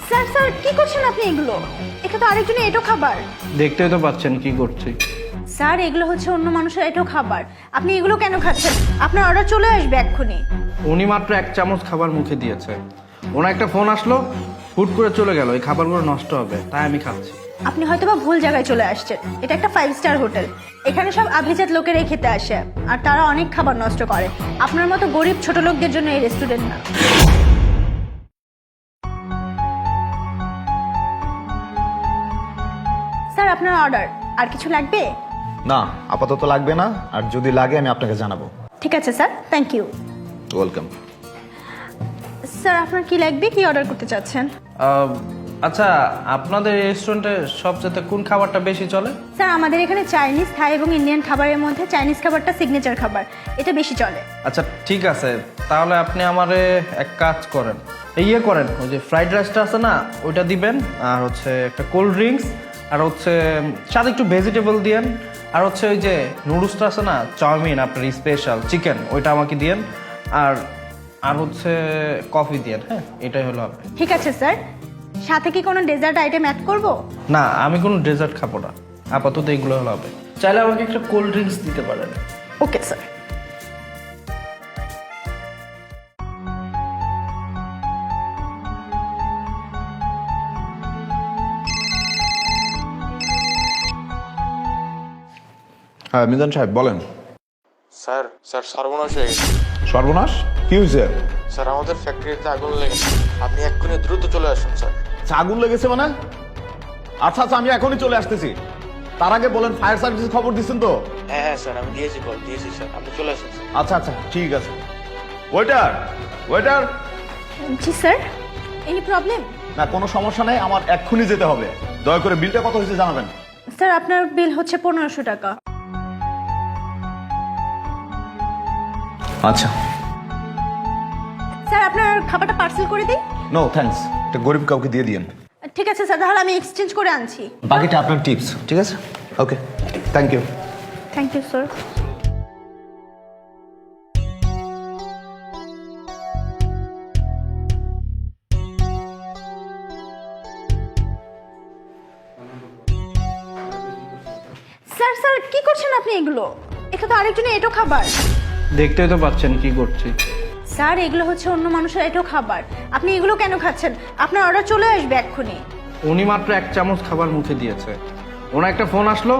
Sir sir কি করছেন আপনি এগুলো? এটা তো আরেকজনের এটো খাবার। দেখতেই তো পাচ্ছেন কি করছি। স্যার এগুলো হচ্ছে অন্য মানুষের এটো খাবার, আপনি এগুলো কেন খাচ্ছেন? আপনার অর্ডার চলে আসবে এক্ষুনি। উনি মাত্র 1 চামচ খাবার মুখে দিয়েছে, ওনার একটা ফোন আসলো, হুট করে চলে গেল, এই খাবারগুলো নষ্ট হবে তাই আমি খাচ্ছি। আপনি হয়তোবা ভুল জায়গায় চলে আসছেন। এটা একটা 5 স্টার হোটেল, এখানে সব আভিজাত লোকেরাই খেতে আসে আর তারা অনেক খাবার নষ্ট করে। আপনার মতো গরিব ছোট লোকদের জন্য এই রেস্টুরেন্ট না। স্যার আপনার অর্ডার, আর কিছু লাগবে? না, আপাতত লাগবে না, আর যদি লাগে আমি আপনাকে জানাবো। ঠিক আছে sir, thank you. Welcome. Sir আপনার কি লাগবে, কি অর্ডার করতে চাচ্ছেন? আচ্ছা, আপনাদের রেস্টুরেন্টে সবচেয়ে কোন খাবারটা বেশি চলে? স্যার আমাদের এখানে চাইনিজ, থাই এবং ইন্ডিয়ান খাবারের মধ্যে চাইনিজ খাবারটা সিগনেচার খাবার, এটা বেশি চলে। আচ্ছা ঠিক আছে, তাহলে আপনি আমারে এক কাজ করেন, ইয়ে করেন, ওই যে ফ্রাইড রাইসটা আছে না ওইটা দিবেন, আর হচ্ছে একটা কোল্ড ড্রিঙ্কস, আর হচ্ছে সাথে একটু ভেজিটেবল দিয়েন, আর হচ্ছে ওই যে নুডলসটা আছে না চাউমিন আপনার স্পেশাল চিকেন, ওইটা আমাকে দিয়েন, আর আর হচ্ছে কফি দিয়েন। হ্যাঁ, এটাই হলো হবে। ঠিক আছে স্যার, সাথে কি কোনো ডেজার্ট আইটেম অ্যাড করব? না, আমি কোনো ডেজার্ট খাবো না, আপাতত এগুলো হলো হবে। চাইলে আমাকে একটা কোল্ড ড্রিঙ্কস দিতে পারেন। Okay sir. হ্যাঁ মিজান সাহেব বলেন। স্যার স্যার সর্বনাশ হয়ে গেছে। সর্বনাশ? কি হয়েছে? স্যার আমাদের ফ্যাক্টরিতে আগুন লেগেছে, আপনি এক্ষুনি দ্রুত চলে আসুন স্যার। আগুন লেগেছে মানে? আচ্ছা আচ্ছা, আমি এখনই চলে আসতেছি। তার আগে বলেন ফায়ার সার্ভিস খবর দিচ্ছেন তো? হ্যাঁ হ্যাঁ স্যার, আমি দিয়েছি, কল দিয়েছি স্যার, আপনি চলে আসুন স্যার। আচ্ছা আচ্ছা ঠিক আছে। Waiter waiter. জি স্যার, এনি প্রবলেম? না কোনো সমস্যা নেই, আমার এক্ষুনি যেতে হবে। দয়া করে বিলটা কত হয়েছে জানাবেন। স্যার আপনার বিল হচ্ছে 1500 টাকা। আচ্ছা। স্যার আপনার খাবারটা পার্সেল করে দিই? নো থ্যাঙ্কস, এটা গরিব কাউকে দিয়ে দিন। ঠিক আছে স্যার, তাহলে আমি এক্সচেঞ্জ করে আনছি। বাকিটা আপনার টিপস, ঠিক আছে? Okay, thank you. Thank you sir. Sir sir কি করছেন আপনি এগুলো? এটা তো আরেকজনের এটো খাবার। দেখতেই তো পাচ্ছেন কি করছি। স্যার এগুলো হচ্ছে অন্য মানুষের এটো খাবার, আপনি এগুলো কেন খাচ্ছেন? আপনার অর্ডার চলে আসবে এক্ষুনি। উনি মাত্র 1 চামচ খাবার মুখে দিয়েছে, ওনার একটা ফোন আসলো,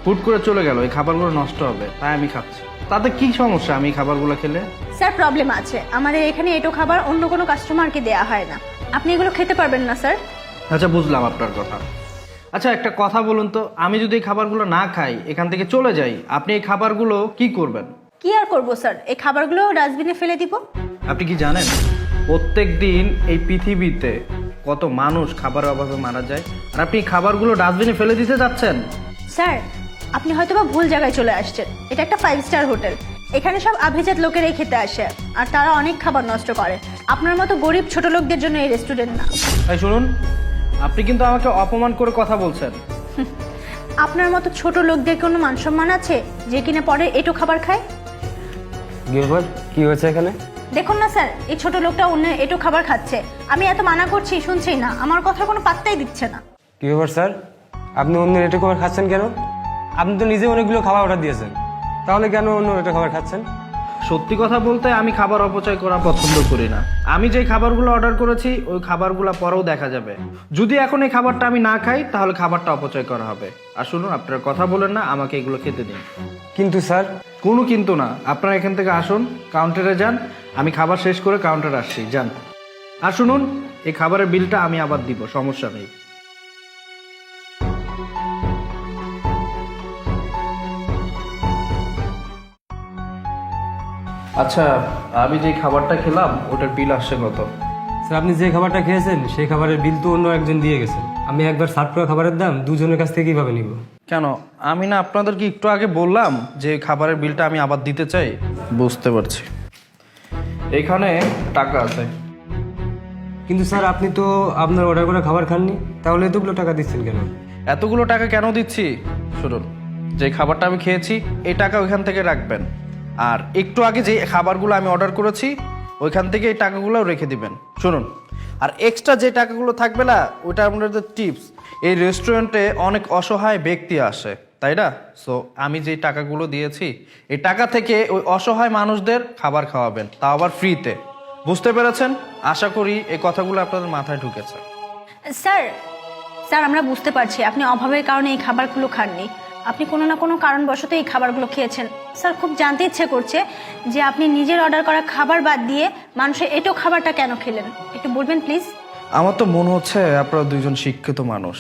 হুট করে চলে গেল, এই খাবারগুলো নষ্ট হবে তাই আমি খাচ্ছি। তাতে কি সমস্যা আমি খাবারগুলো খেলে? স্যার প্রবলেম আছে, আমাদের এখানে এটো খাবার অন্য কোনো কাস্টমারকে দেয়া হয় না, আপনি এগুলো খেতে পারবেন না স্যার। আচ্ছা বুঝলাম আপনার কথা। আচ্ছা একটা কথা বলুন তো, আমি যদি এই খাবারগুলো না খাই, এখান থেকে চলে যাই, আপনি এই খাবারগুলো কি করবেন? কি আর করবো স্যার, এই খাবারগুলো ডাস্টবিনে ফেলে দিব। আপনি কি জানেন প্রত্যেক দিন এই পৃথিবীতে কত মানুষ খাবারের অভাবে মারা যায়, আর আপনি এই খাবারগুলো ডাস্টবিনে ফেলে দিতে যাচ্ছেন? স্যার আপনি হয়তোবা ভুল জায়গায় চলে আসছেন। এটা একটা 5 স্টার হোটেল, এখানে সব আভিজাত লোকেরাই খেতে আসে আর তারা অনেক খাবার নষ্ট করে। আপনার মতো গরিব ছোট লোকদের জন্য এই রেস্টুরেন্ট না। তাই শুনুন, আপনি কিন্তু আমাকে অপমান করে কথা বলছেন। আপনার মতো ছোট লোকদের কোনো মান সম্মান আছে যে কিনা পরে এটো খাবার খায়? গিলবার্ট, কি হয়েছে এখানে? দেখুন না স্যার, এই ছোট লোকটা অন্য এটো খাবার খাচ্ছে, আমি এত মানা করছি শুনছেই না, আমার কথা কোনো পাত্তাই দিচ্ছে না। কি ব্যাপার স্যার, আপনি অন্যের এটো খাবার খাচ্ছেন কেন? আপনি তো নিজে অনেকগুলো খাবার অর্ডার দিয়েছেন, তাহলে কেন অন্য এটো খাবার খাচ্ছেন? সত্যি কথা বলতে আমি খাবার অপচয় করা পছন্দ করি না। আমি যে খাবারগুলো অর্ডার করেছি ওই খাবারগুলো পরেও দেখা যাবে, যদি এখন এই খাবারটা আমি না খাই তাহলে খাবারটা অপচয় করা হবে। আর শুনুন, আপনারা কথা বলেন না, আমাকে এগুলো খেতে দিন। কিন্তু স্যার। কোনো কিন্তু না, আপনারা এখান থেকে আসুন, কাউন্টারে যান, আমি খাবার শেষ করে কাউন্টারে আসছি, যান। আর শুনুন, এই খাবারের বিলটা আমি আবার দিব, সমস্যা নেই। আচ্ছা, আমি যে খাবারটা খেলাম ওটার বিল আসছে কত? স্যার আপনি যে খাবারটা খেয়েছেন সেই খাবারের বিল তো অন্য একজন দিয়ে গেছেন। আমি একবার সার্ভ করা খাবারের দাম দুজনের কাছ থেকে কিভাবে নিব? কেন, আমি না আপনাদেরকে একটু আগে বললাম যে খাবারের বিলটা আমি আবার দিতে চাই? বুঝতে পারছি, এখানে টাকা আছে। কিন্তু স্যার আপনি তো আপনার অর্ডার করা খাবার খাননি, তাহলে এতগুলো টাকা দিচ্ছেন কেন? এতগুলো টাকা কেন দিচ্ছি শুনুন, যে খাবারটা আমি খেয়েছি এই টাকা ওইখান থেকে রাখবেন, আর একটু আগে যে খাবারগুলো আমি অর্ডার করেছি ওইখান থেকে এই টাকাগুলো রেখে দিবেন। শুনুন, আর এক্সট্রা যে টাকাগুলো থাকবে না ওটা আপনাদের টিপস। এই রেস্টুরেন্টে অনেক অসহায় ব্যক্তি আসে, তাই না? সো আমি যে টাকাগুলো দিয়েছি এই টাকা থেকে ওই অসহায় মানুষদের খাবার খাওয়াবেন, তা আবার ফ্রিতে। বুঝতে পেরেছেন? আশা করি এই কথাগুলো আপনাদের মাথায় ঢুকেছে। স্যার স্যার আমরা বুঝতে পারছি আপনি অভাবের কারণে এই খাবারগুলো খাননি, আপনি কোনো না কোনো কারণবশত এই খাবারগুলো খেয়েছেন। স্যার খুব জানতে ইচ্ছে করছে যে আপনি নিজের অর্ডার করা খাবার বাদ দিয়ে মানুষের এটো খাবারটা কেন খেলেন, একটু বলবেন প্লিজ। আমার তো মনে হচ্ছে আপনারা দুইজন শিক্ষিত মানুষ।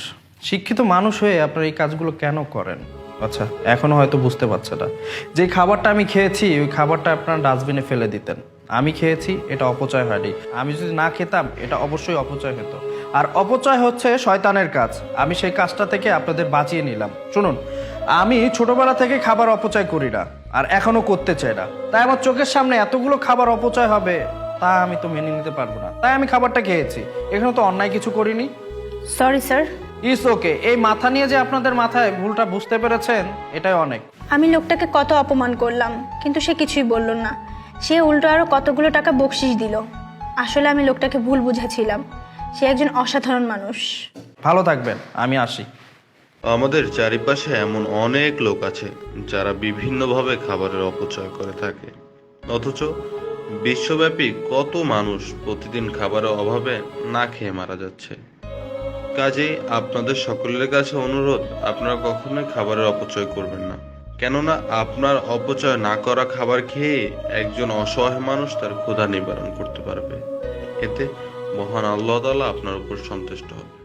শিক্ষিত মানুষ হয়ে আপনারা এই কাজগুলো কেন করেন? আচ্ছা, এখনো হয়তো বুঝতে পারছে না। যে খাবারটা আমি খেয়েছি ওই খাবারটা আপনারা ডাস্টবিনে ফেলে দিতেন। আমি খেয়েছি, এটা অপচয় হয়নি। আমি যদি না খেতাম এটা অবশ্যই অপচয় হতো। আর অপচয় হচ্ছে শয়তানের কাজ। আমি সেই কাজটা থেকে আপনাদের বাঁচিয়ে নিলাম। শুনুন, আমি ছোটবেলা থেকে খাবার অপচয় করি না, আর এখনো করতে চাই না। তাই আমার চোখের সামনে এতগুলো খাবার অপচয় হবে তা আমি তো মেনে নিতে পারবো না। তাই আমি খাবারটা খেয়েছি, এখানে তো অন্যায় কিছু করিনি। Sorry sir. It's okay. এই মাথা নিয়ে যে আপনাদের মাথায় ভুলটা বুঝতে পেরেছেন এটাই অনেক। আমি লোকটাকে কত অপমান করলাম কিন্তু সে কিছুই বলল না, সে উল্টো আরো কতগুলো টাকা বকশিশ দিল। আসলে আমি লোকটাকে ভুল বুঝেছিলাম, সে একজন অসাধারণ মানুষ। ভালো থাকবেন, আমি আসি। আমাদের চারিপাশে এমন অনেক লোক আছে যারা বিভিন্নভাবে খাবারের অপচয় করে থাকে, অথচ বিশ্বব্যাপী কত মানুষ প্রতিদিন খাবারের অভাবে না খেয়ে মারা যাচ্ছে। কাজেই আপনাদের সকলের কাছে অনুরোধ, আপনারা কখনোই খাবারের অপচয় করবেন না, কেননা আপনার অপচয় না করা খাবার খেয়ে একজন অসহায় মানুষ তার ক্ষুধা নিবারণ করতে পারবে। এতে মহান আল্লাহ তাআলা আপনার উপর সন্তুষ্ট হবে।